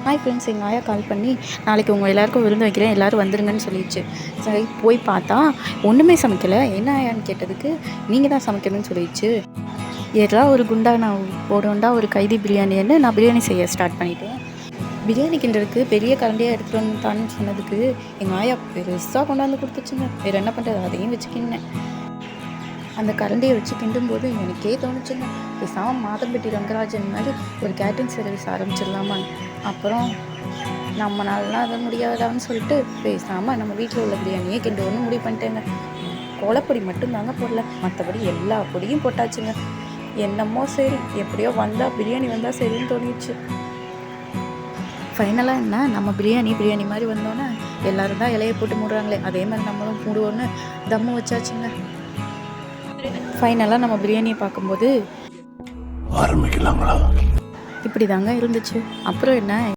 Hi friends, எங்கள் ஆயா கால் பண்ணி நாளைக்கு உங்கள் எல்லாேருக்கும் விருந்து வைக்கிறேன், எல்லோரும் வந்துருங்கன்னு சொல்லிடுச்சு. சரி போய் பார்த்தா ஒன்றுமே சமைக்கலை. என்ன ஆயான்னு கேட்டதுக்கு நீங்கள் தான் சமைக்கணும்னு சொல்லிடுச்சு. ஏதா ஒரு குண்டா நான் போடோண்டா ஒரு கைதி பிரியாணின்னு நான் பிரியாணி செய்ய ஸ்டார்ட் பண்ணிட்டேன். பிரியாணி கிண்டுறதுக்கு பெரிய கரண்டியாக எடுத்துகிட்டு வந்துட்டான்னு சொன்னதுக்கு எங்கள் ஆயா பெருசாக கொண்டாந்து கொடுத்துச்சுங்க. வேறு என்ன பண்ணுறது, அதையும் வச்சு கிண்டினேன். அந்த கரண்டியை வச்சு கிண்டும்போது எனக்கே தோணுச்சுங்க, பேசாமல் மாதம்பட்டி ரங்கராஜன் மாதிரி ஒரு கேட்ரிங் சர்வீஸ் ஆரம்பிச்சிடலாமான்னு. அப்புறம் நம்மளாலாம் அதை முடியாதான்னு சொல்லிட்டு பேசாமல் நம்ம வீட்டில் உள்ள பிரியாணியே கிண்டுவோன்னு முடிவு பண்ணிட்டேங்க. கோலப்பொடி மட்டும்தாங்க போடல, மற்றபடி எல்லா பொடியும் போட்டாச்சுங்க. என்னமோ சரி, எப்படியோ வந்தால் பிரியாணி வந்தால் சரின்னு தோணிடுச்சு. ஃபைனலாக என்ன, நம்ம பிரியாணி மாதிரி வந்தோன்னே எல்லோரும் தான் இலையை போட்டு மூடுறாங்களே, அதே மாதிரி நம்மளும் மூடுவோன்னு தம்மு வச்சாச்சுங்க. ஃபைனலாக நம்ம பிரியாணியை பார்க்கும்போது ஆரம்பிக்கலாங்களா, இப்படி தாங்க இருந்துச்சு. அப்புறம் என்ன,